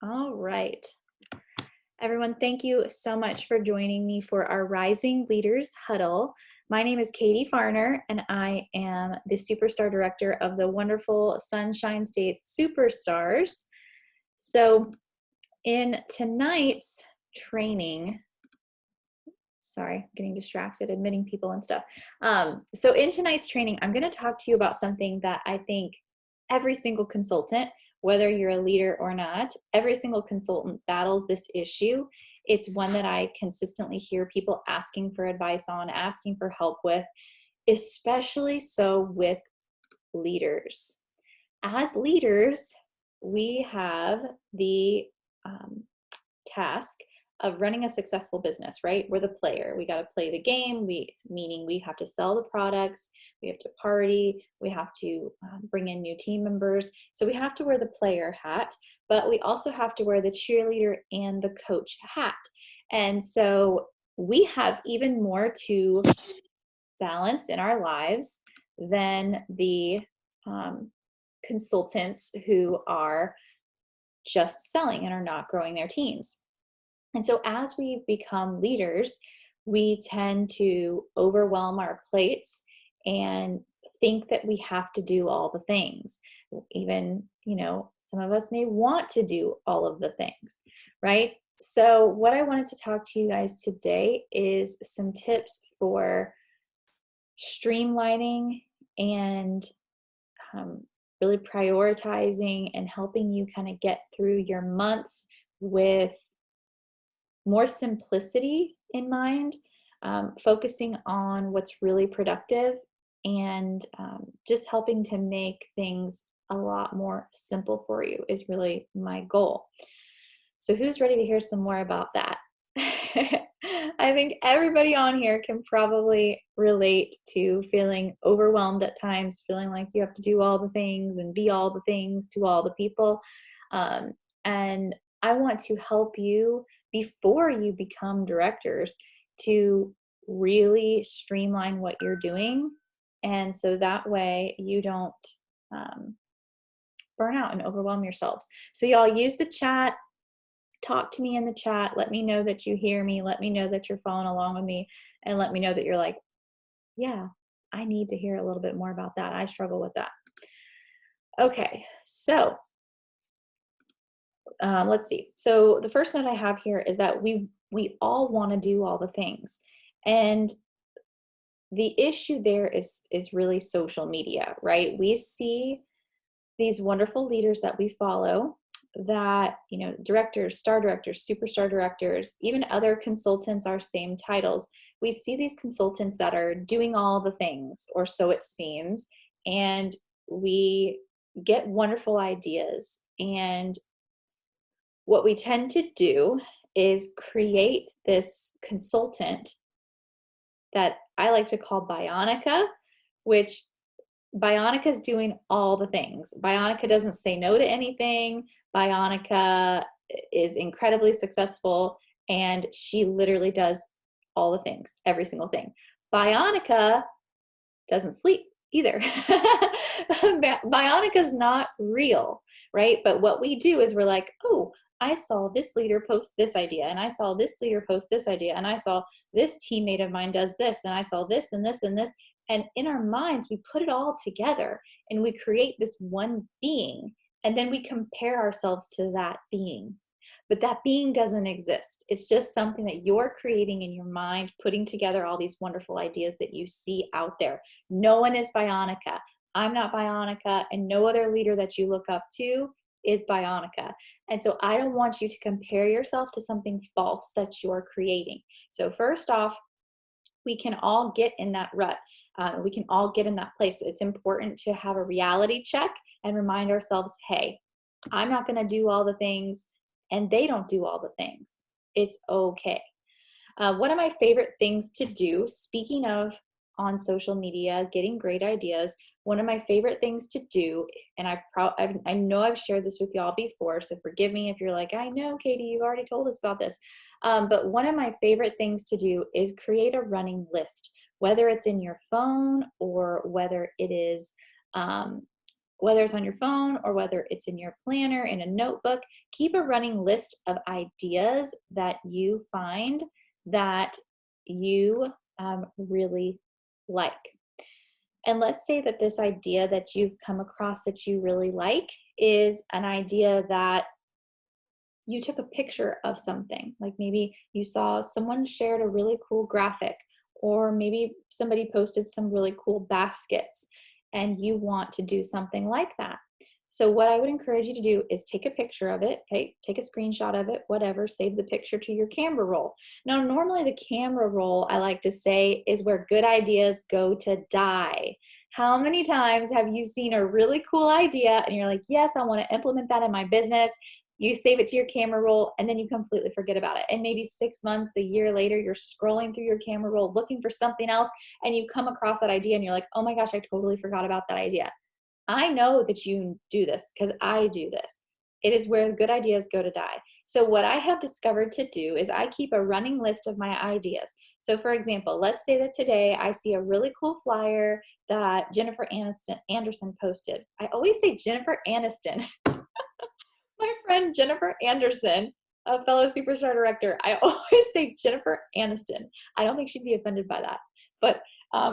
All right. Everyone, thank you so much for joining me for our Rising Leaders Huddle. My name is Katie Farner, and I am the Superstar Director of the wonderful Sunshine State Superstars. So in tonight's training, sorry, getting distracted, admitting people and stuff. So in tonight's training, I'm going to talk to you about something that I think every single consultant, whether you're a leader or not, every single consultant battles this issue. It's one that I consistently hear people asking for advice on, asking for help with, especially so with leaders. As leaders, we have the task of running a successful business, right? We're the player. We got to play the game, meaning we have to sell the products, we have to party, we have to bring in new team members. So we have to wear the player hat, but we also have to wear the cheerleader and the coach hat. And so we have even more to balance in our lives than the consultants who are just selling and are not growing their teams. And so as we become leaders, we tend to overwhelm our plates and think that we have to do all the things. Even, some of us may want to do all of the things, right? So what I wanted to talk to you guys today is some tips for streamlining and really prioritizing and helping you kind of get through your months with more simplicity in mind, focusing on what's really productive and just helping to make things a lot more simple for you is really my goal. So who's ready to hear some more about that? I think everybody on here can probably relate to feeling overwhelmed at times, feeling like you have to do all the things and be all the things to all the people. And I want to help you before you become directors to really streamline what you're doing. And so that way you don't burn out and overwhelm yourselves. So y'all use the chat. Talk to me in the chat. Let me know that you hear me. Let me know that you're following along with me. And let me know that you're like, yeah, I need to hear a little bit more about that. I struggle with that. Okay, so let's see. So the first note I have here is that we all want to do all the things. And the issue there is really social media, right? We see these wonderful leaders that we follow that, directors, star directors, superstar directors, even other consultants are same titles. We see these consultants that are doing all the things, or so it seems, and we get wonderful ideas. And what we tend to do is create this consultant that I like to call Bionica, which Bionica is doing all the things. Bionica doesn't say no to anything. Bionica is incredibly successful, and she literally does all the things, every single thing. Bionica doesn't sleep either. Bionica is not real, right? But what we do is we're like, oh, I saw this leader post this idea, and I saw this leader post this idea, and I saw this teammate of mine does this, and I saw this and this and this. And in our minds, we put it all together and we create this one being, and then we compare ourselves to that being. But that being doesn't exist. It's just something that you're creating in your mind, putting together all these wonderful ideas that you see out there. No one is Bionica. I'm not Bionica, and no other leader that you look up to is Bionica. And so I don't want you to compare yourself to something false that you're creating. So first off, we can all get in that rut. We can all get in that place. So it's important to have a reality check and remind ourselves, hey, I'm not going to do all the things, and they don't do all the things. It's okay. One of my favorite things to do, speaking of on social media, getting great ideas, one of my favorite things to do, and I know I've shared this with y'all before, so forgive me if you're like, I know, Katie, you've already told us about this. But one of my favorite things to do is create a running list, whether it's in your phone or whether it is whether it's on your phone or whether it's in your planner, in a notebook, keep a running list of ideas that you find that you really like. And let's say that this idea that you've come across that you really like is an idea that you took a picture of something. Like maybe you saw someone shared a really cool graphic, or maybe somebody posted some really cool baskets and you want to do something like that. So what I would encourage you to do is take a picture of it, okay? Take a screenshot of it, whatever, save the picture to your camera roll. Now, normally the camera roll, I like to say, is where good ideas go to die. How many times have you seen a really cool idea and you're like, yes, I want to implement that in my business? You save it to your camera roll and then you completely forget about it. And maybe 6 months, a year later, you're scrolling through your camera roll looking for something else and you come across that idea and you're like, oh my gosh, I totally forgot about that idea. I know that you do this because I do this. It is where good ideas go to die. So what I have discovered to do is I keep a running list of my ideas. So for example, let's say that today I see a really cool flyer that Jennifer Anderson posted. I always say Jennifer Aniston. My friend Jennifer Anderson, a fellow superstar director, I always say Jennifer Aniston. I don't think she'd be offended by that. But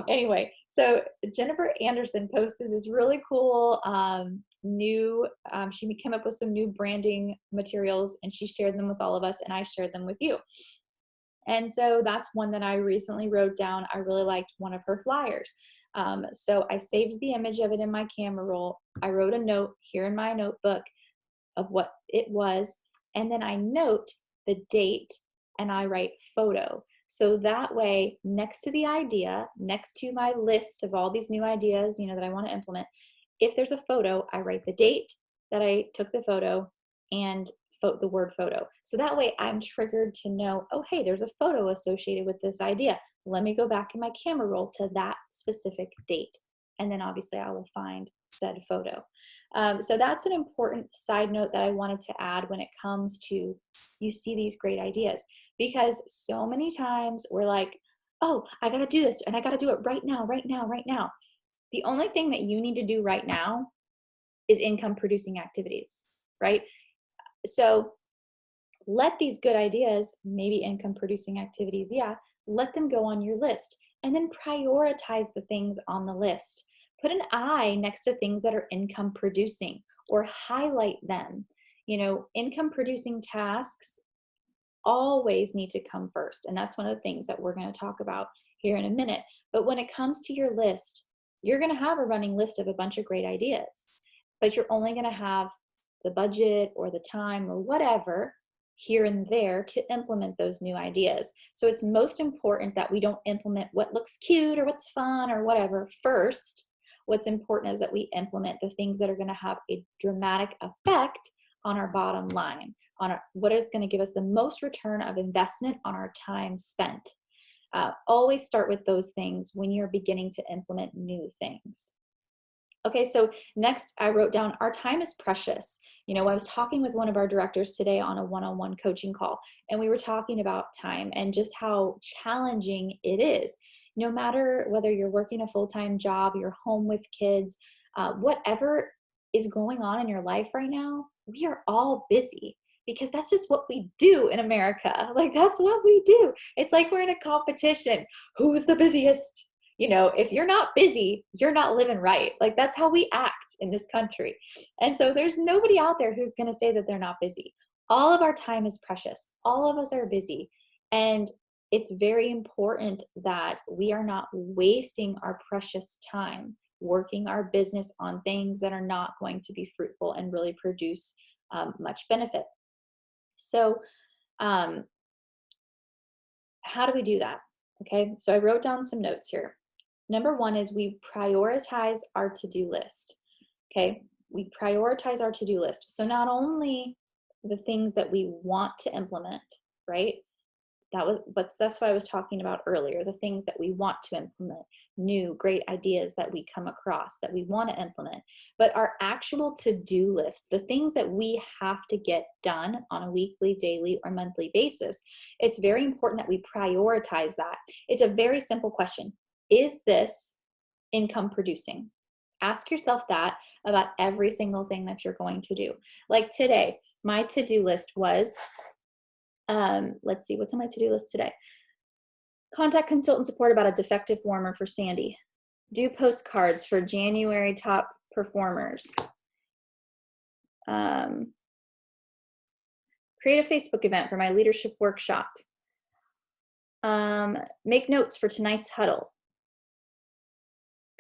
anyway, so Jennifer Anderson posted this really cool she came up with some new branding materials and she shared them with all of us and I shared them with you. And so that's one that I recently wrote down. I really liked one of her flyers. So I saved the image of it in my camera roll. I wrote a note here in my notebook of what it was, and then I note the date and I write photo. So that way, next to the idea, next to my list of all these new ideas, that I want to implement, if there's a photo, I write the date that I took the photo and the word photo. So that way I'm triggered to know, oh, hey, there's a photo associated with this idea. Let me go back in my camera roll to that specific date. And then obviously I will find said photo. So that's an important side note that I wanted to add when it comes to you see these great ideas, because so many times we're like, oh, I got to do this and I got to do it right now, right now, right now. The only thing that you need to do right now is income producing activities, right? So let these good ideas, maybe income producing activities, let them go on your list and then prioritize the things on the list. Put an I next to things that are income producing or highlight them. Income producing tasks always need to come first. And that's one of the things that we're going to talk about here in a minute. But when it comes to your list, you're going to have a running list of a bunch of great ideas, but you're only going to have the budget or the time or whatever here and there to implement those new ideas. So it's most important that we don't implement what looks cute or what's fun or whatever first. What's important is that we implement the things that are going to have a dramatic effect on our bottom line, on what is going to give us the most return of investment on our time spent. Always start with those things when you're beginning to implement new things. Okay, so next I wrote down, our time is precious. I was talking with one of our directors today on a one-on-one coaching call, and we were talking about time and just how challenging it is. No matter whether you're working a full-time job, you're home with kids, whatever is going on in your life right now, we are all busy because that's just what we do in America. Like, that's what we do. It's like we're in a competition. Who's the busiest? If you're not busy, you're not living right. Like, that's how we act in this country. And so there's nobody out there who's going to say that they're not busy. All of our time is precious. All of us are busy. And it's very important that we are not wasting our precious time working our business on things that are not going to be fruitful and really produce much benefit. So how do we do that? Okay, so I wrote down some notes here. Number one is we prioritize our to-do list. Okay, we prioritize our to-do list. So not only the things that we want to implement, right? That's what I was talking about earlier, the things that we want to implement, new great ideas that we come across that we want to implement, but our actual to-do list, the things that we have to get done on a weekly, daily, or monthly basis. It's very important that we prioritize that. It's a very simple question. Is this income producing? Ask yourself that about every single thing that you're going to do. Like today, my to-do list was, let's see, what's on my to-do list today? Contact consultant support about a defective warmer for Sandy. Do postcards for January top performers. Create a Facebook event for my leadership workshop. Make notes for tonight's huddle.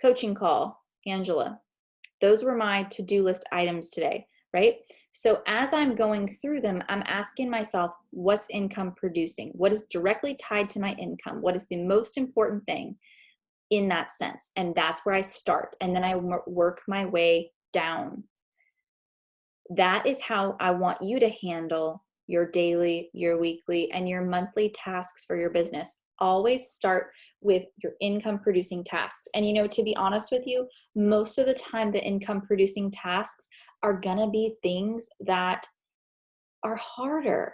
Coaching call, Angela. Those were my to-do list items today, right? So as I'm going through them, I'm asking myself, what's income producing? What is directly tied to my income? What is the most important thing in that sense? And that's where I start. And then I work my way down. That is how I want you to handle your daily, your weekly, and your monthly tasks for your business. Always start with your income producing tasks. And to be honest with you, most of the time the income producing tasks are gonna be things that are harder,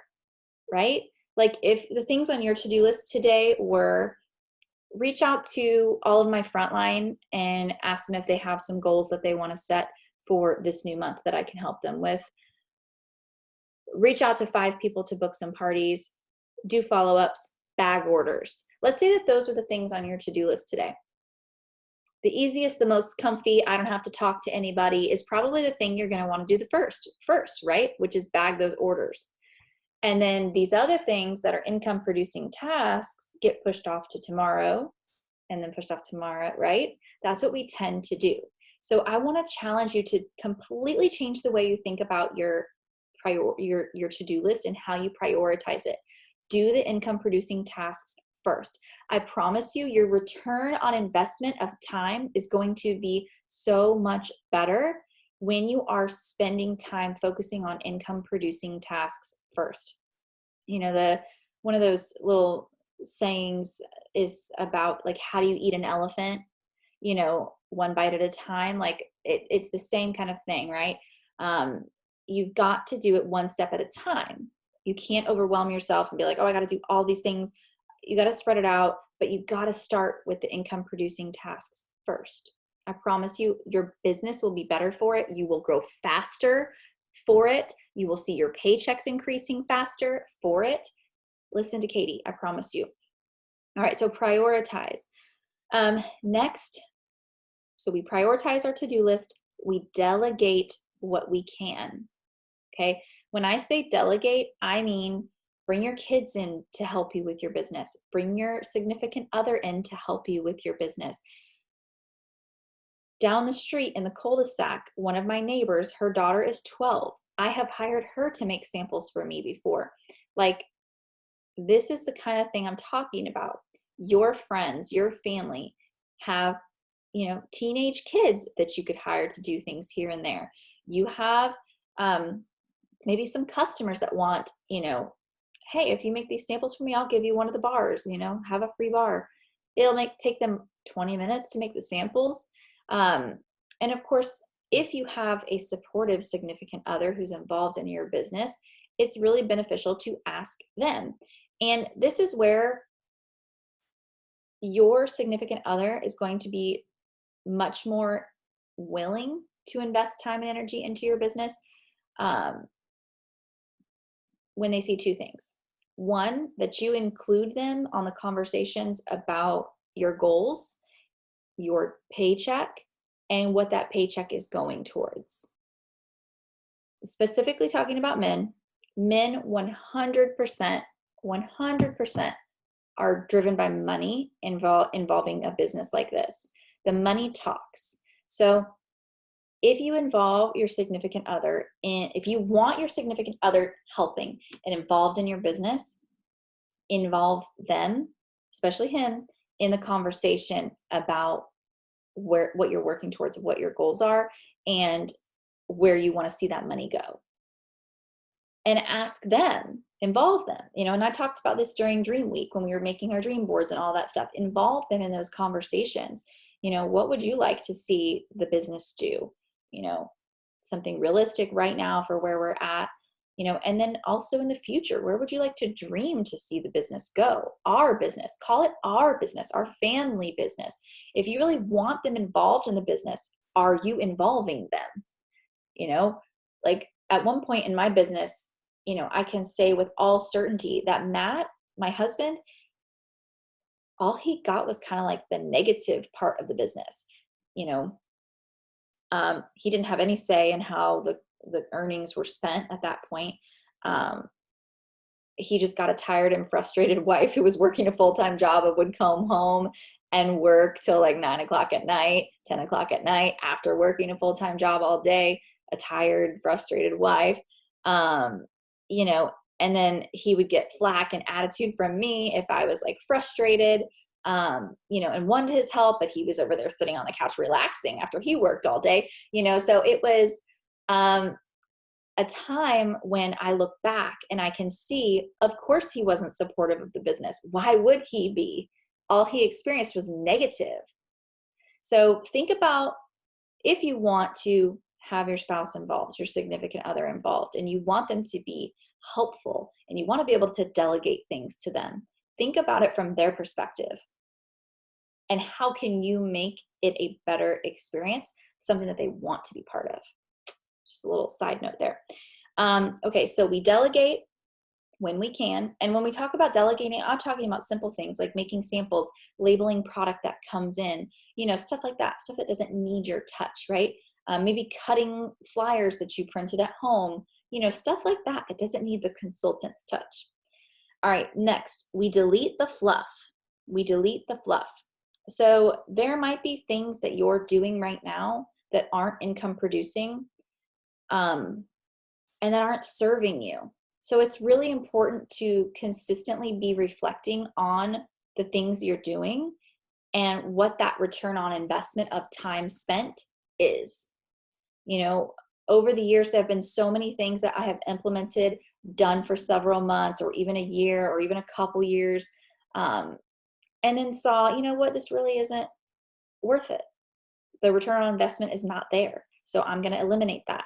right? Like if the things on your to-do list today were reach out to all of my frontline and ask them if they have some goals that they want to set for this new month that I can help them with. Reach out to 5 people to book some parties, do follow-ups, bag orders. Let's say that those are the things on your to-do list today. The easiest, the most comfy, I don't have to talk to anybody is probably the thing you're going to want to do the first, right? Which is bag those orders. And then these other things that are income producing tasks get pushed off to tomorrow and then pushed off tomorrow, right? That's what we tend to do. So I want to challenge you to completely change the way you think about your to-do list and how you prioritize it. Do the income producing tasks first. I promise you your return on investment of time is going to be so much better when you are spending time focusing on income producing tasks first. One of those little sayings is about like, how do you eat an elephant? One bite at a time. Like it's the same kind of thing, right? You've got to do it one step at a time. You can't overwhelm yourself and be like, oh, I got to do all these things. You got to spread it out, but you got to start with the income producing tasks first. I promise you, your business will be better for it. You will grow faster for it. You will see your paychecks increasing faster for it. Listen to Katie, I promise you. All right, so prioritize. Next, so we prioritize our to-do list. We delegate what we can, okay? When I say delegate, I mean bring your kids in to help you with your business. Bring your significant other in to help you with your business. Down the street in the cul-de-sac, one of my neighbors, her daughter is 12. I have hired her to make samples for me before. Like, this is the kind of thing I'm talking about. Your friends, your family have, teenage kids that you could hire to do things here and there. You have maybe some customers that want, hey, if you make these samples for me, I'll give you one of the bars, have a free bar. It'll take them 20 minutes to make the samples. And of course, if you have a supportive significant other who's involved in your business, it's really beneficial to ask them. And this is where your significant other is going to be much more willing to invest time and energy into your business when they see 2 things. One, that you include them on the conversations about your goals, your paycheck, and what that paycheck is going towards. Specifically talking about men 100% are driven by money involving a business like this. The money talks. So if you involve your significant other if you want your significant other helping and involved in your business, involve them, especially him, in the conversation about what you're working towards, what your goals are, and where you want to see that money go. And ask them, involve them, and I talked about this during Dream Week when we were making our dream boards and all that stuff. Involve them in those conversations. What would you like to see the business do? Something realistic right now for where we're at, and then also in the future, where would you like to dream to see the business go? Our business, call it our business, our family business. If you really want them involved in the business, are you involving them? You know, like at one point in my business, you know, I can say with all certainty that Matt, my husband, all he got was kind of like the negative part of the business. You know, he didn't have any say in how the earnings were spent at that point. Um, he just got a tired and frustrated wife who was working a full-time job and would come home and work till like 9 o'clock at night, 10 o'clock at night after working a full-time job all day, a tired, frustrated wife. You know, and then he would get flack and attitude from me if I was like frustrated, you know, and wanted his help, but he was over there sitting on the couch relaxing after he worked all day, you know, so it was, a time when I look back and I can see, of course, he wasn't supportive of the business. Why would he be? All he experienced was negative. So think about if you want to have your spouse involved, your significant other involved, and you want them to be helpful and you want to be able to delegate things to them. Think about it from their perspective. And how can you make it a better experience, something that they want to be part of? Just a little side note there. Okay, so we delegate when we can. And when we talk about delegating, I'm talking about simple things like making samples, labeling product that comes in, you know, stuff like that, stuff that doesn't need your touch, right? Maybe cutting flyers that you printed at home, you know, stuff like that that doesn't need the consultant's touch. All right, next, we delete the fluff. We delete the fluff. So there might be things that you're doing right now that aren't income producing, and that aren't serving you. So it's really important to consistently be reflecting on the things you're doing and what that return on investment of time spent is. You know, over the years, there have been so many things that I have implemented, done for several months or even a year or even a couple years, and then saw, you know what, this really isn't worth it. The return on investment is not there. So I'm going to eliminate that.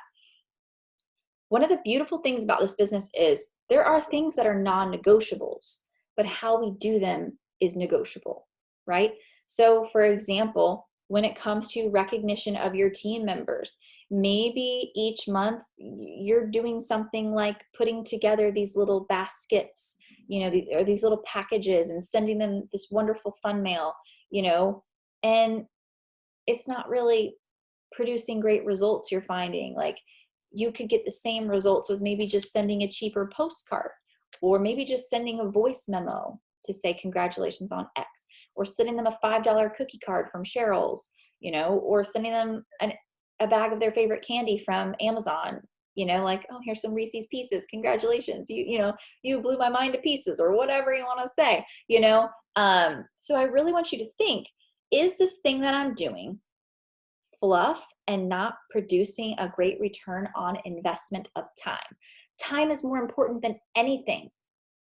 One of the beautiful things about this business is there are things that are non-negotiables, but how we do them is negotiable, right? So for example, when it comes to recognition of your team members, maybe each month you're doing something like putting together these little baskets, you know, or these little packages and sending them this wonderful fun mail, you know, and it's not really producing great results. You're finding like you could get the same results with maybe just sending a cheaper postcard, or maybe just sending a voice memo to say congratulations on X, or sending them a $5 cookie card from Cheryl's, you know, or sending them a bag of their favorite candy from Amazon, you know, like, oh, here's some Reese's Pieces, congratulations, you know, you blew my mind to pieces, or whatever you want to say, you know. So I really want you to think, is this thing that I'm doing fluff and not producing a great return on investment of time? Time is more important than anything,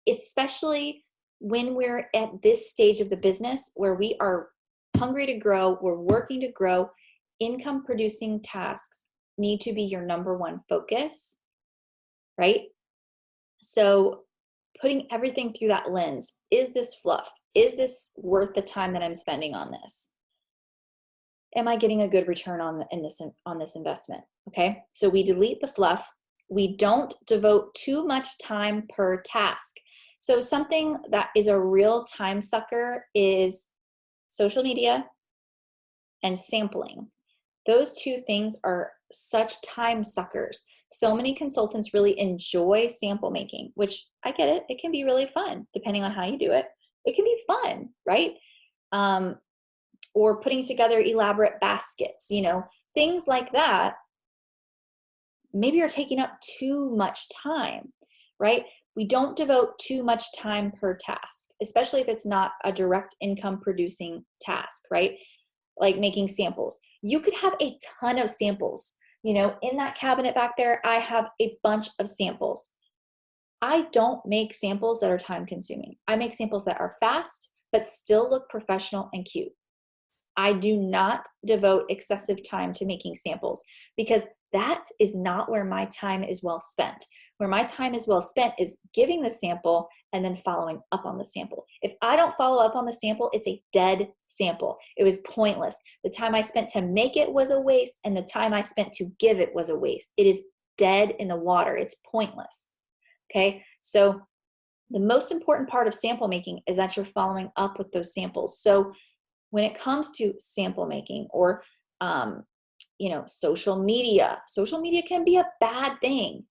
especially when we're at this stage of the business where we are hungry to grow, we're working to grow. Income producing tasks need to be your number one focus, right? So putting everything through that lens, is this fluff? Is this worth the time that I'm spending on this? Am I getting a good return on this investment? Okay, so we delete the fluff. We don't devote too much time per task. So something that is a real time sucker is social media and sampling. Those two things are such time suckers. So many consultants really enjoy sample making, which I get it. It can be really fun depending on how you do it. It can be fun, right? Or putting together elaborate baskets, you know, things like that maybe are taking up too much time, right? We don't devote too much time per task, especially if it's not a direct income producing task, right? Like making samples. You could have a ton of samples. You know, in that cabinet back there, I have a bunch of samples. I don't make samples that are time consuming. I make samples that are fast, but still look professional and cute. I do not devote excessive time to making samples because that is not where my time is well spent. Where my time is well spent is giving the sample and then following up on the sample. If I don't follow up on the sample, it's a dead sample. It was pointless. The time I spent to make it was a waste, and the time I spent to give it was a waste. It is dead in the water. It's pointless. Okay, so the most important part of sample making is that you're following up with those samples. So when it comes to sample making or social media can be a bad thing.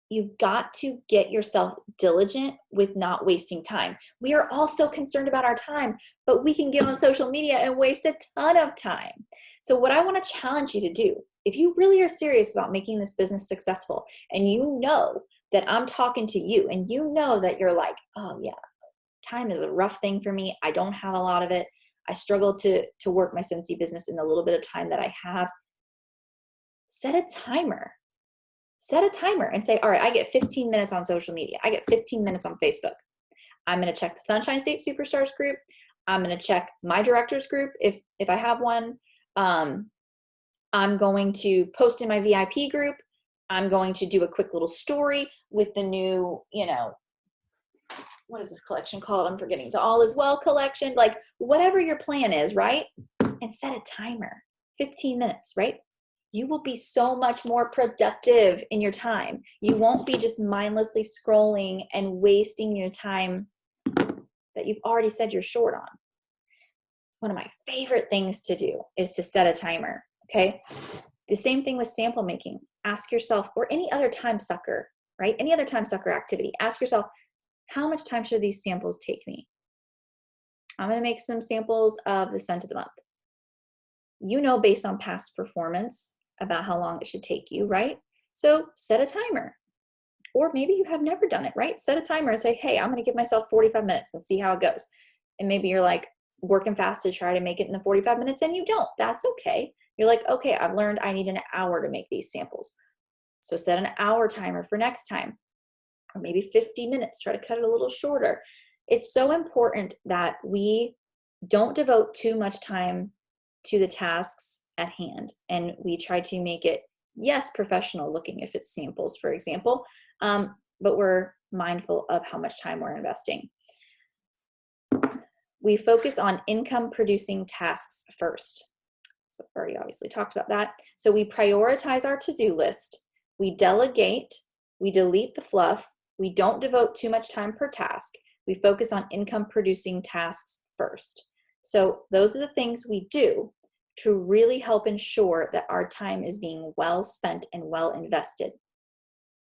You've got to get yourself diligent with not wasting time. We are also concerned about our time, but we can get on social media and waste a ton of time. So what I want to challenge you to do, if you really are serious about making this business successful, and you know that I'm talking to you, and you know that you're like, oh yeah, time is a rough thing for me. I don't have a lot of it. I struggle to work my Scentsy business in the little bit of time that I have. Set a timer. Set a timer and say, all right, I get 15 minutes on social media. I get 15 minutes on Facebook. I'm going to check the Sunshine State Superstars group. I'm going to check my directors group if I have one. I'm going to post in my VIP group. I'm going to do a quick little story with the new, what is this collection called? I'm forgetting. The All Is Well collection. Like whatever your plan is, right? And set a timer. 15 minutes, right? You will be so much more productive in your time. You won't be just mindlessly scrolling and wasting your time that you've already said you're short on. One of my favorite things to do is to set a timer, okay? The same thing with sample making. Ask yourself, or any other time sucker, right? Any other time sucker activity, ask yourself, how much time should these samples take me? I'm going to make some samples of the scent of the month. Based on past performance, about how long it should take you, right? So set a timer. Or maybe you have never done it, right? Set a timer and say, hey, I'm going to give myself 45 minutes and see how it goes. And maybe you're like working fast to try to make it in the 45 minutes and you don't. That's okay. You're like, okay, I've learned I need an hour to make these samples. So set an hour timer for next time. Or maybe 50 minutes, try to cut it a little shorter. It's so important that we don't devote too much time to the tasks at hand. And we try to make it, yes, professional looking if it's samples, for example, but we're mindful of how much time we're investing. We focus on income producing tasks first. So I've already obviously talked about that. So we prioritize our to-do list. We delegate. We delete the fluff. We don't devote too much time per task. We focus on income producing tasks first. So those are the things we do to really help ensure that our time is being well spent and well invested.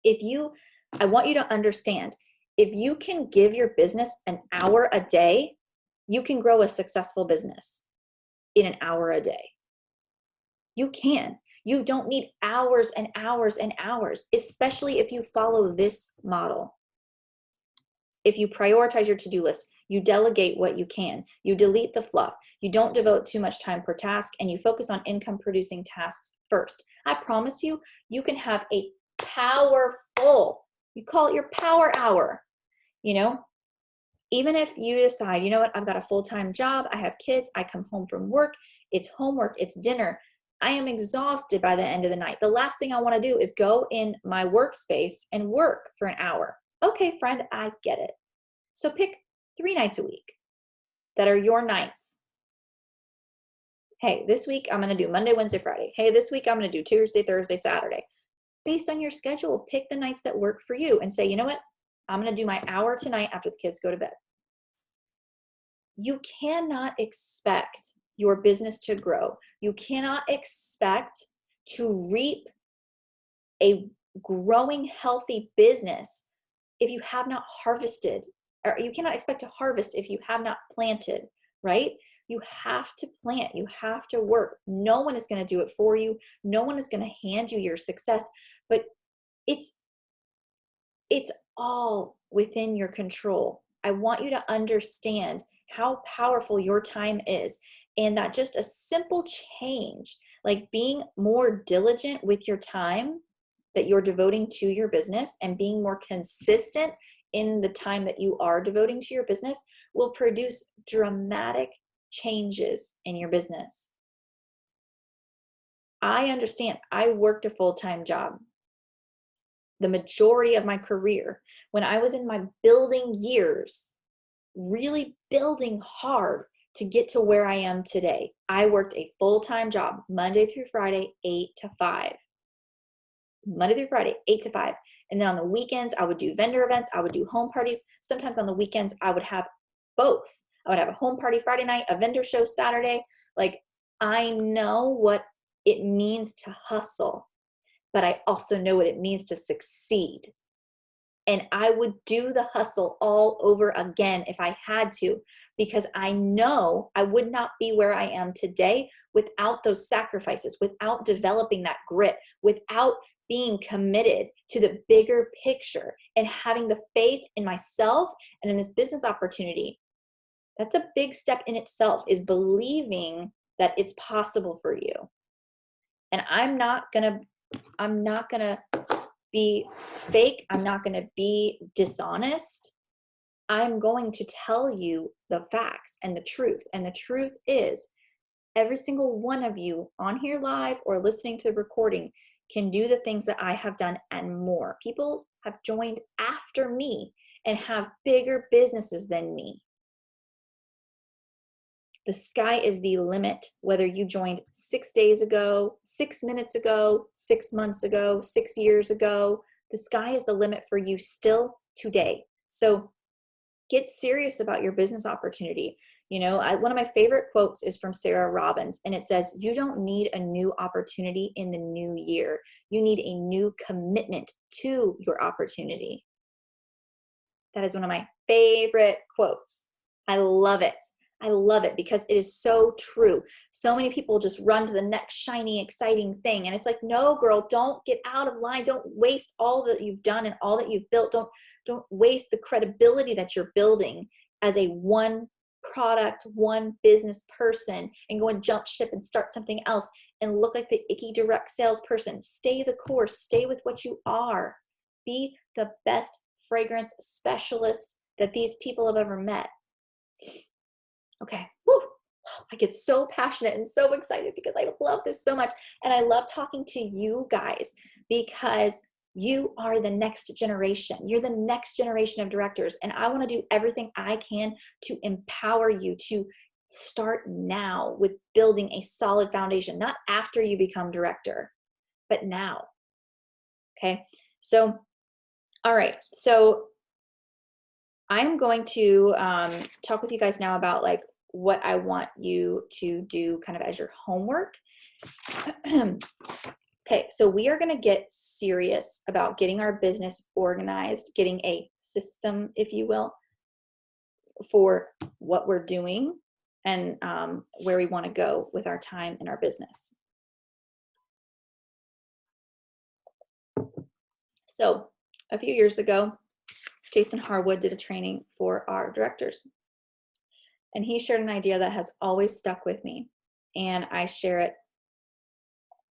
I want you to understand, if you can give your business an hour a day, you can grow a successful business in an hour a day. You can. You don't need hours and hours and hours, especially if you follow this model. If you prioritize your to-do list, you delegate what you can, you delete the fluff, you don't devote too much time per task, and you focus on income producing tasks first. I promise you, you can have a powerful, you call it your power hour, even if you decide, I've got a full-time job, I have kids, I come home from work, it's homework, it's dinner, I am exhausted by the end of the night. The last thing I want to do is go in my workspace and work for an hour. Okay, friend, I get it. So pick 3 nights a week that are your nights. Hey, this week I'm going to do Monday, Wednesday, Friday. Hey, this week I'm going to do Tuesday, Thursday, Saturday. Based on your schedule, pick the nights that work for you and say, you know what? I'm going to do my hour tonight after the kids go to bed. You cannot expect your business to grow. You cannot expect to reap a growing, healthy business if you have not harvested, or you cannot expect to harvest if you have not planted, right? You have to plant, you have to work. No one is going to do it for you. No one is going to hand you your success, but it's all within your control. I want you to understand how powerful your time is, and that just a simple change, like being more diligent with your time that you're devoting to your business and being more consistent in the time that you are devoting to your business, will produce dramatic changes in your business. I understand. I worked a full-time job. the majority of my career, when I was in my building years, really building hard to get to where I am today, I worked a full-time job, Monday through Friday, 8 to 5. Monday through Friday, 8 to 5. And then on the weekends, I would do vendor events. I would do home parties. Sometimes on the weekends, I would have both. I would have a home party Friday night, a vendor show Saturday. Like, I know what it means to hustle, but I also know what it means to succeed. And I would do the hustle all over again if I had to, because I know I would not be where I am today without those sacrifices, without developing that grit, without being committed to the bigger picture and having the faith in myself and in this business opportunity. That's a big step in itself, is believing that it's possible for you. And I'm not gonna be fake. I'm not going to be dishonest. I'm going to tell you the facts and the truth. And the truth is, every single one of you on here live or listening to the recording can do the things that I have done and more. People have joined after me and have bigger businesses than me. The sky is the limit, whether you joined 6 days ago, 6 minutes ago, 6 months ago, 6 years ago. The sky is the limit for you still today. So get serious about your business opportunity. You know, one of my favorite quotes is from Sarah Robbins, and it says, "You don't need a new opportunity in the new year. You need a new commitment to your opportunity." That is one of my favorite quotes. I love it. I love it because it is so true. So many people just run to the next shiny, exciting thing. And it's like, no, girl, don't get out of line. Don't waste all that you've done and all that you've built. Don't waste the credibility that you're building as a one product, one business person, and go and jump ship and start something else and look like the icky direct salesperson. Stay the course. Stay with what you are. Be the best fragrance specialist that these people have ever met. Okay. Woo. I get so passionate and so excited because I love this so much. And I love talking to you guys because you are the next generation. You're the next generation of directors. And I want to do everything I can to empower you to start now with building a solid foundation, not after you become director, but now. Okay. So, all right. So I'm going to talk with you guys now about like what I want you to do kind of as your homework. Okay, so we are going to get serious about getting our business organized, getting a system, if you will, for what we're doing and where we want to go with our time in our business. So a few years ago, Jason Harwood did a training for our directors. And he shared an idea that has always stuck with me. And I share it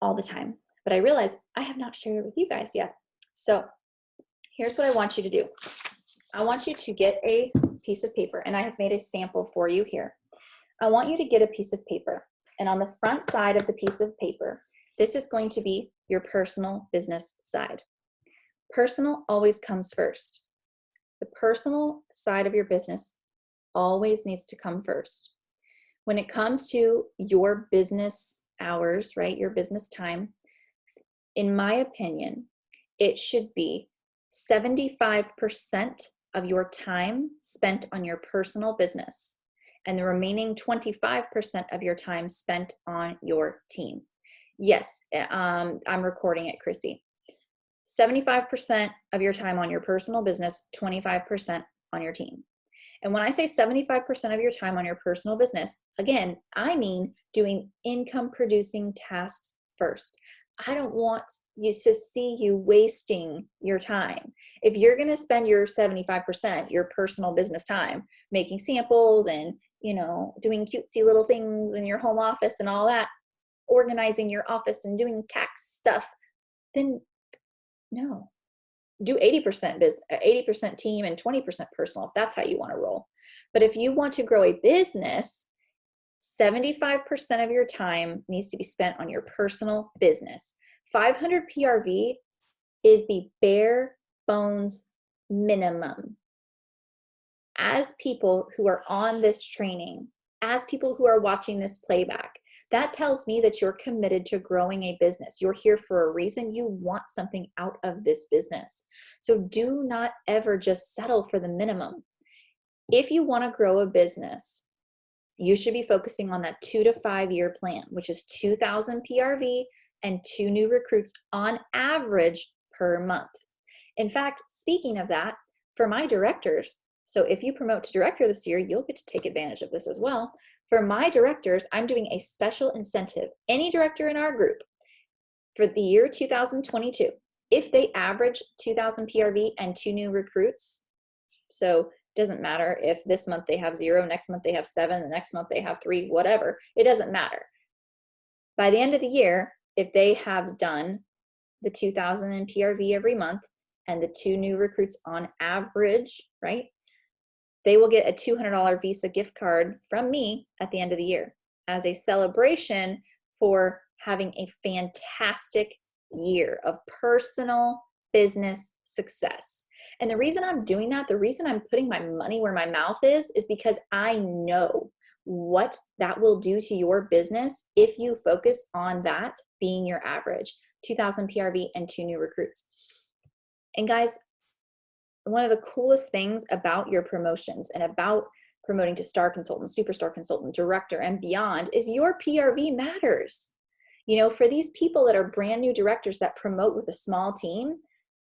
all the time. But I realize I have not shared it with you guys yet. So here's what I want you to do. I want you to get a piece of paper. And I have made a sample for you here. I want you to get a piece of paper. And on the front side of the piece of paper, this is going to be your personal business side. Personal always comes first. The personal side of your business always needs to come first. When it comes to your business hours, right, your business time, in my opinion, it should be 75% of your time spent on your personal business and the remaining 25% of your time spent on your team. Yes, I'm recording it, Chrissy. 75% of your time on your personal business, 25% on your team. And when I say 75% of your time on your personal business, again, I mean doing income producing tasks first. I don't want you to see you wasting your time. If you're going to spend your 75%, your personal business time, making samples and, you know, doing cutesy little things in your home office and all that, organizing your office and doing tax stuff, then no. Do 80% team and 20% personal if that's how you want to roll. But if you want to grow a business, 75% of your time needs to be spent on your personal business. 500 PRV is the bare bones minimum. As people who are on this training, as people who are watching this playback, that tells me that you're committed to growing a business. You're here for a reason. You want something out of this business. So do not ever just settle for the minimum. If you want to grow a business, you should be focusing on that 2 to 5 year plan, which is 2,000 PRV and 2 new recruits on average per month. In fact, speaking of that, for my directors, so if you promote to director this year, you'll get to take advantage of this as well. For my directors, I'm doing a special incentive. Any director in our group for the year 2022, if they average 2,000 PRV and 2 new recruits, so it doesn't matter if this month they have 0, next month they have 7, the next month they have 3, whatever, it doesn't matter. By the end of the year, if they have done the 2,000 in PRV every month and the 2 new recruits on average, right? They will get a $200 Visa gift card from me at the end of the year as a celebration for having a fantastic year of personal business success. And the reason I'm doing that, the reason I'm putting my money where my mouth is because I know what that will do to your business if you focus on that being your average, 2,000 PRV and 2 new recruits. And guys, one of the coolest things about your promotions and about promoting to star consultant, superstar consultant, director, and beyond is your PRV matters. You know, for these people that are brand new directors that promote with a small team,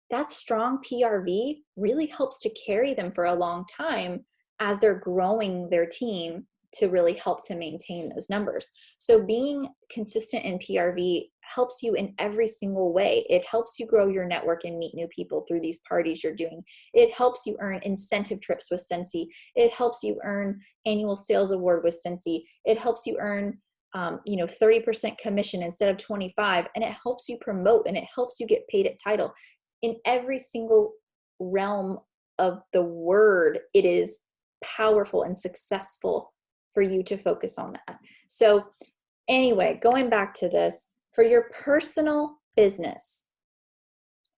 that strong PRV really helps to carry them for a long time as they're growing their team to really help to maintain those numbers. So being consistent in PRV helps you in every single way. It helps you grow your network and meet new people through these parties you're doing. It helps you earn incentive trips with Sensi. It helps you earn annual sales award with Sensi. It helps you earn 30% commission instead of 25, and it helps you promote and it helps you get paid at title. In every single realm of the word, it is powerful and successful for you to focus on that. So anyway, going back to this, for your personal business,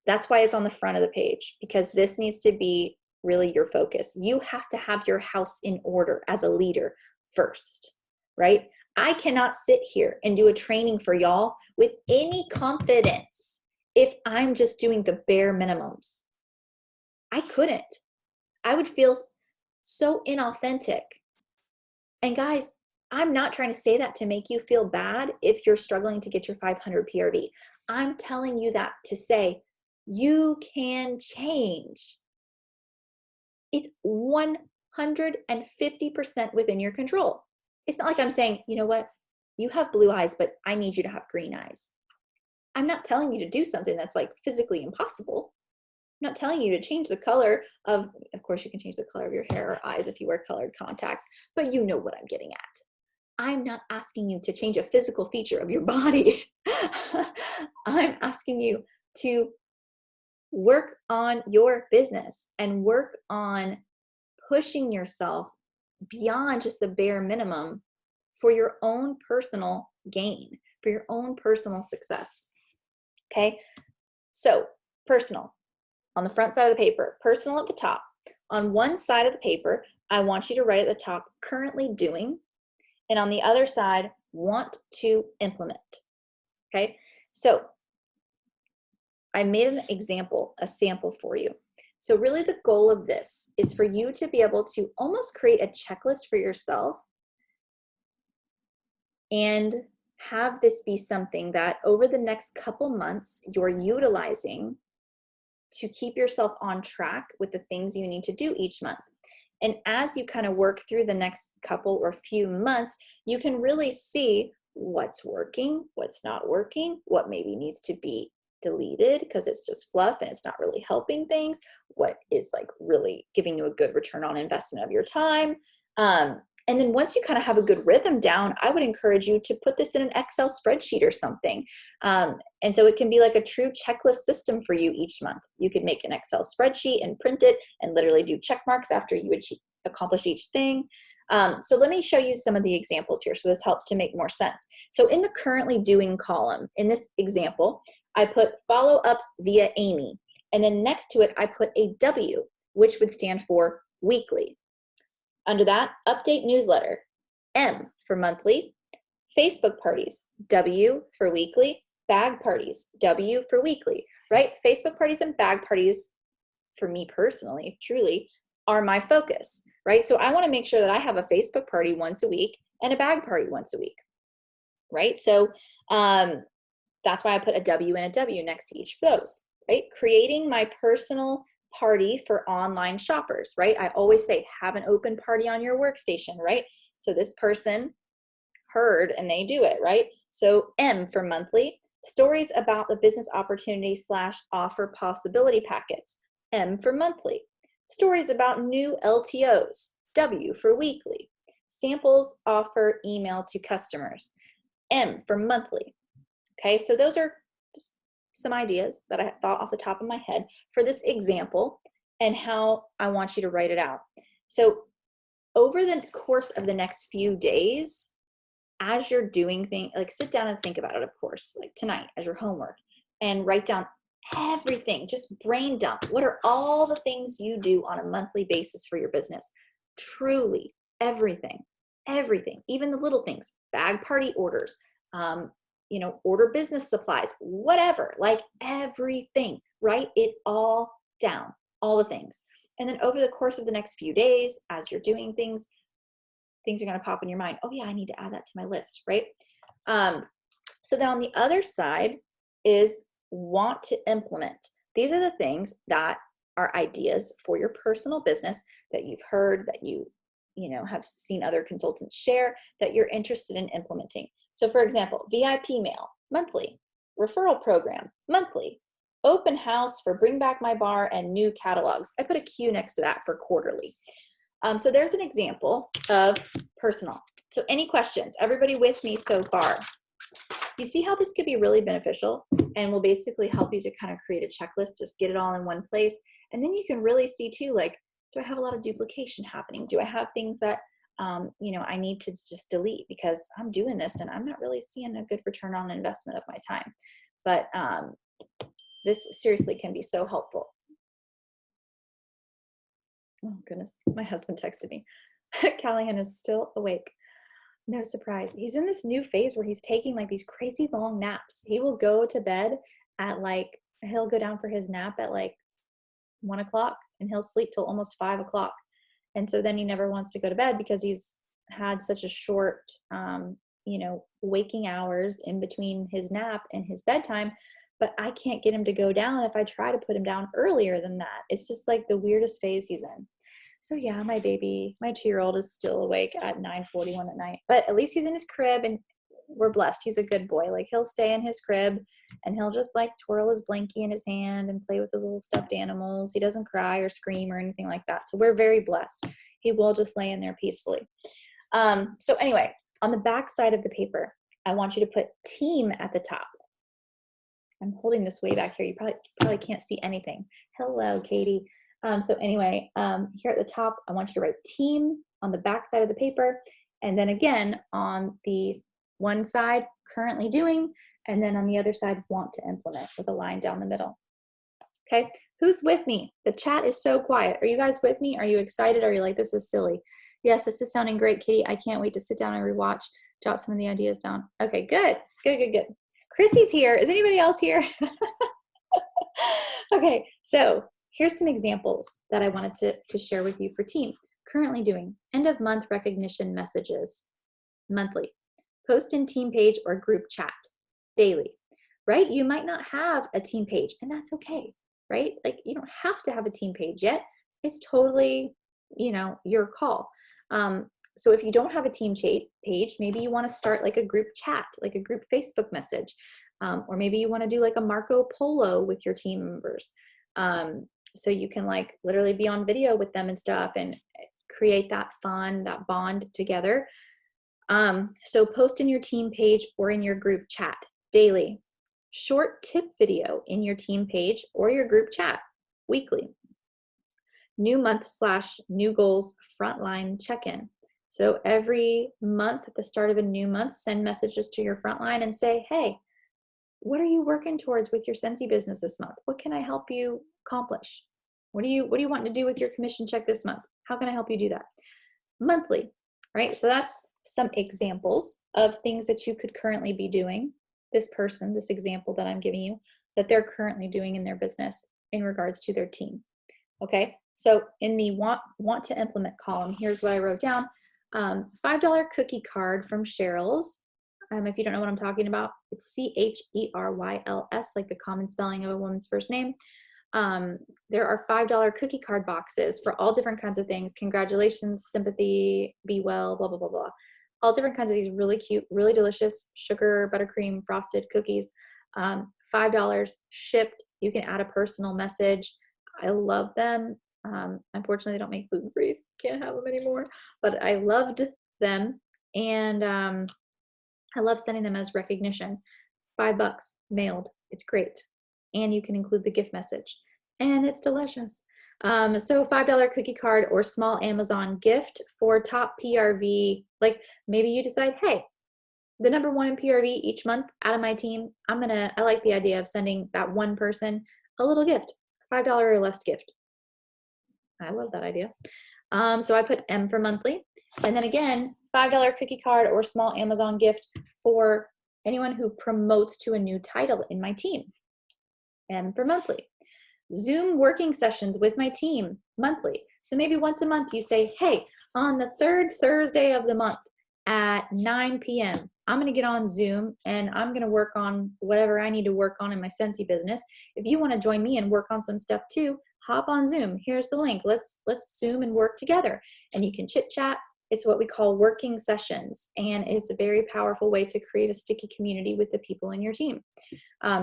that's why it's on the front of the page, because this needs to be really your focus. You have to have your house in order as a leader first, right? I cannot sit here and do a training for y'all with any confidence if I'm just doing the bare minimums. I couldn't. I would feel so inauthentic. And guys, I'm not trying to say that to make you feel bad if you're struggling to get your 500 PRV. I'm telling you that to say you can change. It's 150% within your control. It's not like I'm saying, you know what, you have blue eyes, but I need you to have green eyes. I'm not telling you to do something that's like physically impossible. I'm not telling you to change the color of course you can change the color of your hair or eyes if you wear colored contacts, but you know what I'm getting at. I'm not asking you to change a physical feature of your body. I'm asking you to work on your business and work on pushing yourself beyond just the bare minimum for your own personal gain, for your own personal success. Okay, so personal on the front side of the paper, personal at the top. On one side of the paper, I want you to write at the top, currently doing, and on the other side, want to implement. Okay, so I made an example, a sample for you. So really the goal of this is for you to be able to almost create a checklist for yourself and have this be something that over the next couple months you're utilizing to keep yourself on track with the things you need to do each month. And as you kind of work through the next couple or few months, you can really see what's working, what's not working, what maybe needs to be deleted because it's just fluff and it's not really helping things, what is like really giving you a good return on investment of your time. And then once you kind of have a good rhythm down, I would encourage you to put this in an Excel spreadsheet or something. And so it can be like a true checklist system for you each month. You could make an Excel spreadsheet and print it and literally do check marks after you accomplish each thing. So let me show you some of the examples here so this helps to make more sense. So in the currently doing column, in this example, I put follow-ups via Amy. And then next to it, I put a W, which would stand for weekly. Under that, update newsletter, M for monthly, Facebook parties, W for weekly, bag parties, W for weekly, right? Facebook parties and bag parties, for me personally, truly, are my focus, right? So I want to make sure that I have a Facebook party once a week and a bag party once a week, right? So that's why I put a W and a W next to each of those, right? Creating my personal party for online shoppers, right? I always say, have an open party on your workstation, right? So this person heard and they do it, right? So M for monthly, stories about the business opportunity / offer possibility packets, M for monthly. Stories about new LTOs, W for weekly. Samples offer email to customers, M for monthly. Okay, so those are just some ideas that I thought off the top of my head for this example and how I want you to write it out. So over the course of the next few days, as you're doing things, like sit down and think about it, of course, like tonight as your homework, and write down everything, just brain dump. What are all the things you do on a monthly basis for your business? Truly, everything, even the little things, bag party orders, order business supplies, whatever, like everything, write it all down, all the things. And then over the course of the next few days, as you're doing things are going to pop in your mind. Oh yeah, I need to add that to my list, right? So then on the other side is want to implement. These are the things that are ideas for your personal business that you've heard, that you have seen other consultants share, that you're interested in implementing. So for example, VIP mail, monthly, referral program, monthly, open house for Bring Back My Bar and new catalogs. I put a Q next to that for quarterly. So there's an example of personal. So any questions? Everybody with me so far? You see how this could be really beneficial and will basically help you to kind of create a checklist, just get it all in one place. And then you can really see too, like, do I have a lot of duplication happening? Do I have things that, I need to just delete because I'm doing this and I'm not really seeing a good return on investment of my time. But this seriously can be so helpful. Oh goodness, my husband texted me. Callahan is still awake. No surprise. He's in this new phase where he's taking like these crazy long naps. He will go to bed at he'll go down for his nap at 1 o'clock and he'll sleep till almost 5 o'clock. And so then he never wants to go to bed because he's had such a short, waking hours in between his nap and his bedtime. But I can't get him to go down if I try to put him down earlier than that. It's just like the weirdest phase he's in. So yeah, my baby, my 2-year-old is still awake at 9:41 at night, but at least he's in his crib and we're blessed. He's a good boy. Like he'll stay in his crib and he'll just twirl his blankie in his hand and play with his little stuffed animals. He doesn't cry or scream or anything like that. So we're very blessed. He will just lay in there peacefully. So anyway, on the back side of the paper, I want you to put team at the top. I'm holding this way back here. You probably can't see anything. Hello, Katie. So anyway, here at the top, I want you to write team on the back side of the paper. And then again, on the one side, currently doing, and then on the other side, want to implement with a line down the middle. Okay, who's with me? The chat is so quiet. Are you guys with me? Are you excited? Are you like, this is silly? Yes, this is sounding great, Kitty. I can't wait to sit down and rewatch, jot some of the ideas down. Okay, good. Chrissy's here. Is anybody else here? Okay, so here's some examples that I wanted to share with you for team. Currently doing end of month recognition messages, monthly. Post in team page or group chat, daily, right? You might not have a team page and that's okay, right? Like you don't have to have a team page yet. It's totally, your call. So if you don't have a team page, maybe you want to start like a group chat, like a group Facebook message. Or maybe you want to do like a Marco Polo with your team members. So you can literally be on video with them and stuff and create that fun, that bond together. So post in your team page or in your group chat daily. Short tip video in your team page or your group chat weekly. New month / new goals frontline check-in. So every month at the start of a new month, send messages to your frontline and say, hey, What are you working towards with your Scentsy business this month? What can I help you accomplish? What do you want to do with your commission check this month? How can I help you do that? Monthly, right? So that's some examples of things that you could currently be doing. This person, this example that I'm giving you, that they're currently doing in their business in regards to their team. Okay, so in the want to implement column, here's what I wrote down. $5 cookie card from Cheryl's. If you don't know what I'm talking about, it's Cheryl's, like the common spelling of a woman's first name. There are $5 cookie card boxes for all different kinds of things. Congratulations, sympathy, be well, blah, blah, blah, blah. All different kinds of these really cute, really delicious sugar, buttercream, frosted cookies. $5 shipped. You can add a personal message. I love them. Unfortunately, they don't make gluten-free. Can't have them anymore, but I loved them. And I love sending them as recognition. $5 mailed. It's great. And you can include the gift message. And it's delicious. So $5 cookie card or small Amazon gift for top PRV. Like maybe you decide, hey, the number one in PRV each month out of my team, I like the idea of sending that one person a little gift, $5 or less gift. I love that idea. So I put M for monthly. And then again, $5 cookie card or small Amazon gift for anyone who promotes to a new title in my team. M for monthly. Zoom working sessions with my team monthly. So maybe once a month you say, hey, on the third Thursday of the month at 9 p.m., I'm going to get on Zoom and I'm going to work on whatever I need to work on in my Scentsy business. If you want to join me and work on some stuff too, hop on Zoom. Here's the link. Let's Zoom and work together. And you can chit chat. It's what we call working sessions. And it's a very powerful way to create a sticky community with the people in your team.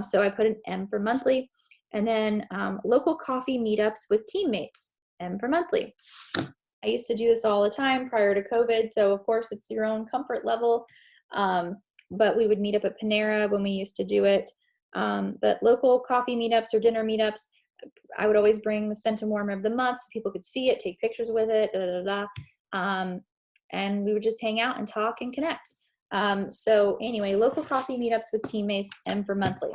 So I put an M for monthly. And then local coffee meetups with teammates, M for monthly. I used to do this all the time prior to COVID. So of course it's your own comfort level. But we would meet up at Panera when we used to do it. But local coffee meetups or dinner meetups, I would always bring the scent and warmer of the month so people could see it, take pictures with it, and we would just hang out and talk and connect. So anyway, local coffee meetups with teammates, M for monthly.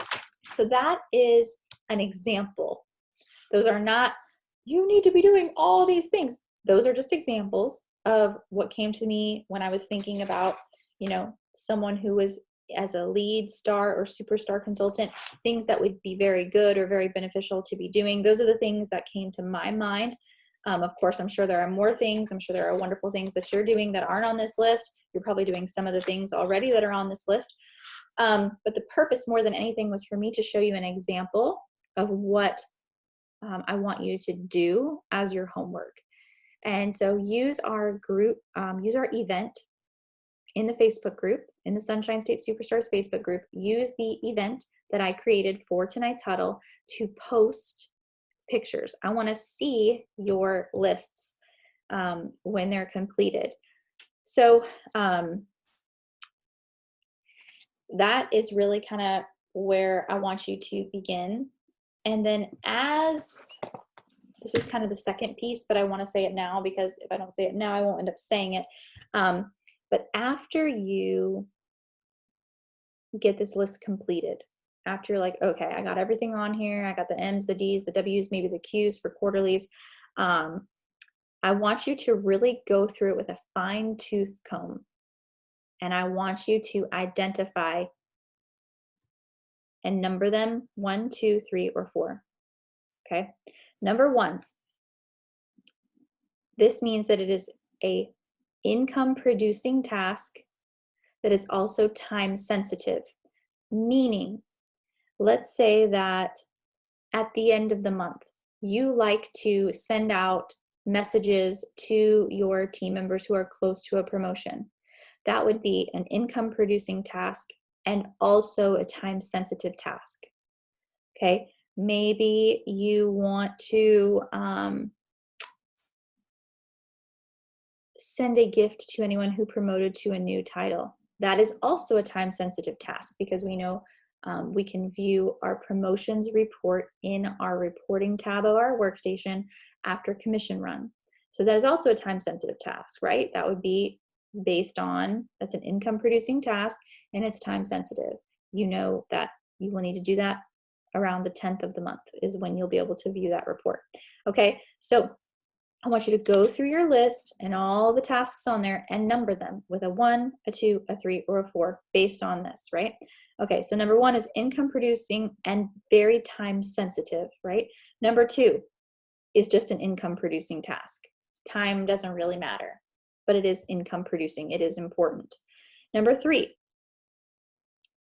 So that is an example. Those are not, you need to be doing all these things. Those are just examples of what came to me when I was thinking about, someone who was as a lead star or superstar consultant, things that would be very good or very beneficial to be doing. Those are the things that came to my mind. Of course, I'm sure there are more things. I'm sure there are wonderful things that you're doing that aren't on this list. You're probably doing some of the things already that are on this list. But the purpose more than anything was for me to show you an example of what I want you to do as your homework. And so use our group, use our event in the Facebook group, in the Sunshine State Superstars Facebook group. Use the event that I created for tonight's huddle to post pictures. I want to see your lists when they're completed. So that is really kind of where I want you to begin. And then this is kind of the second piece, but I want to say it now because if I don't say it now, I won't end up saying it. But after you get this list completed, after you're like, okay, I got everything on here. I got the M's, the D's, the W's, maybe the Q's for quarterlies. I want you to really go through it with a fine tooth comb. And I want you to identify and number them 1, 2, 3, or 4. Okay. Number 1, this means that it is a income producing task that is also time sensitive, meaning let's say that at the end of the month, you like to send out messages to your team members who are close to a promotion. That would be an income producing task and also a time sensitive task. Okay, maybe you want to send a gift to anyone who promoted to a new title. That is also a time sensitive task because we know we can view our promotions report in our reporting tab of our workstation after commission run. So that is also a time sensitive task, right? That would be based on, that's an income producing task and it's time sensitive. You know that You will need to do that around the 10th of the month is when you'll be able to view that report. Okay, so I want you to go through your list and all the tasks on there and number them with a 1, a 2, a 3, or a 4 based on this, right? Okay, so number 1 is income producing and very time sensitive, right? Number 2 is just an income producing task. Time doesn't really matter, but it is income producing. It is important. Number 3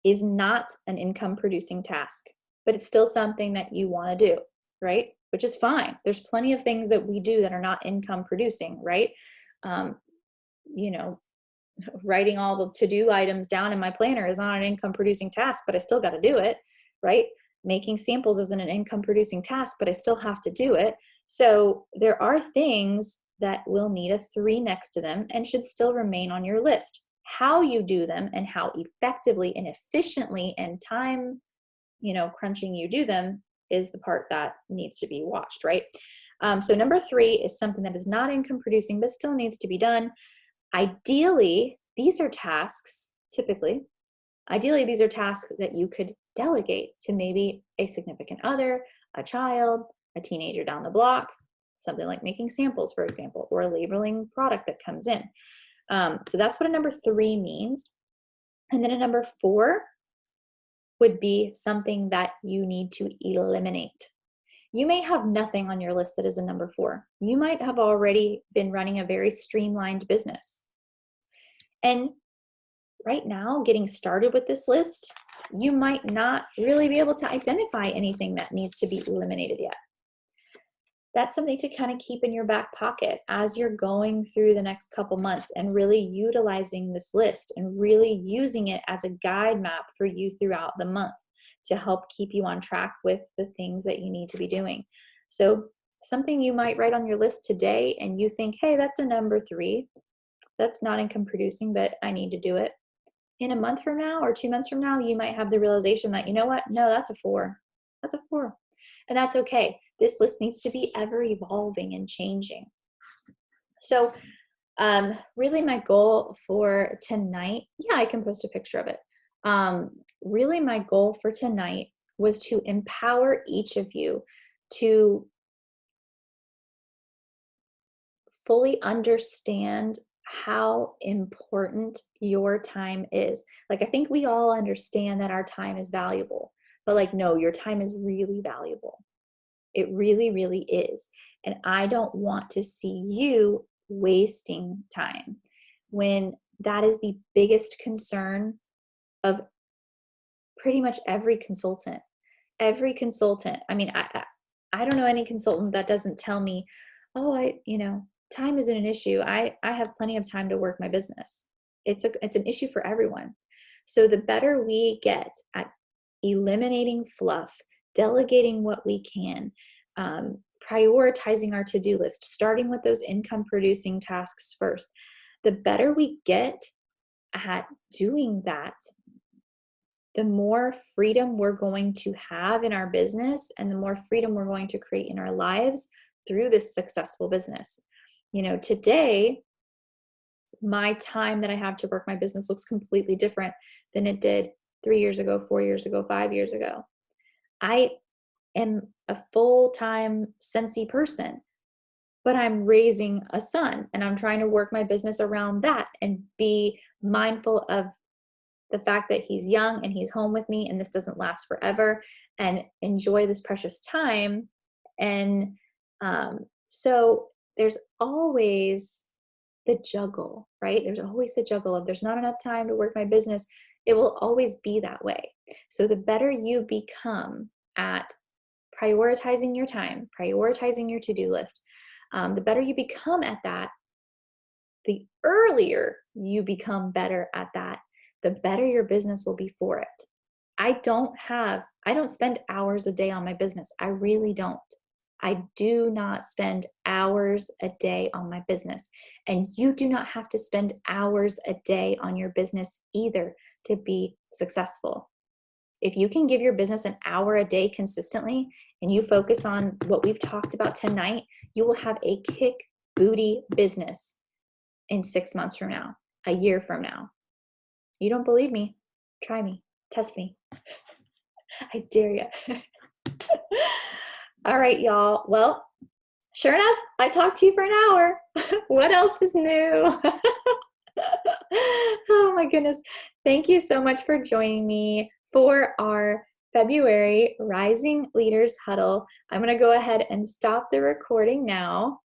is not an income producing task, but it's still something that you want to do, right? Which is fine. There's plenty of things that we do that are not income producing, right? You know, writing all the to-do items down in my planner is not an income producing task, but I still got to do it, right? Making samples isn't an income producing task, but I still have to do it. So there are things that will need a 3 next to them and should still remain on your list. How you do them and how effectively and efficiently and time, crunching you do them is the part that needs to be watched, right? So number 3 is something that is not income producing, but still needs to be done. Ideally, these are tasks that you could delegate to maybe a significant other, a child, a teenager down the block, something like making samples, for example, or labeling product that comes in. So that's what a number 3 means. And then a number 4 would be something that you need to eliminate. You may have nothing on your list that is a number 4. You might have already been running a very streamlined business. And right now, getting started with this list, you might not really be able to identify anything that needs to be eliminated yet. That's something to kind of keep in your back pocket as you're going through the next couple months and really utilizing this list and really using it as a guide map for you throughout the month to help keep you on track with the things that you need to be doing. So something you might write on your list today and you think, hey, that's a number 3. That's not income producing, but I need to do it. In a month from now or 2 months from now, you might have the realization that, you know what? No, that's a 4. That's a 4. And that's okay. This list needs to be ever evolving and changing. So really my goal for tonight, I can post a picture of it. Really my goal for tonight was to empower each of you to fully understand how important your time is. Like, I think we all understand that our time is valuable, but no, your time is really valuable. It really, really is. And I don't want to see you wasting time when that is the biggest concern of pretty much every consultant. Every consultant. I mean, I don't know any consultant that doesn't tell me, oh, time isn't an issue. I have plenty of time to work my business. It's an issue for everyone. So the better we get at eliminating fluff, delegating what we can, prioritizing our to-do list, starting with those income producing tasks first, the better we get at doing that, the more freedom we're going to have in our business and the more freedom we're going to create in our lives through this successful business. Today, my time that I have to work my business looks completely different than it did 3 years ago, 4 years ago, 5 years ago. I am a full-time Sensi person, but I'm raising a son and I'm trying to work my business around that and be mindful of the fact that he's young and he's home with me and this doesn't last forever, and enjoy this precious time. And so there's always the juggle, right? There's always the juggle of there's not enough time to work my business. It will always be that way. So the better you become at prioritizing your time, prioritizing your to-do list, the better you become at that, the earlier you become better at that, the better your business will be for it. I don't spend hours a day on my business. I really don't. I do not spend hours a day on my business. And you do not have to spend hours a day on your business either to be successful. If you can give your business an hour a day consistently and you focus on what we've talked about tonight, you will have a kick booty business in 6 months from now, a year from now. You don't believe me? Try me. Test me. I dare you. All right, y'all. Well, sure enough, I talked to you for an hour. What else is new? Oh my goodness. Thank you so much for joining me for our February Rising Leaders Huddle. I'm going to go ahead and stop the recording now.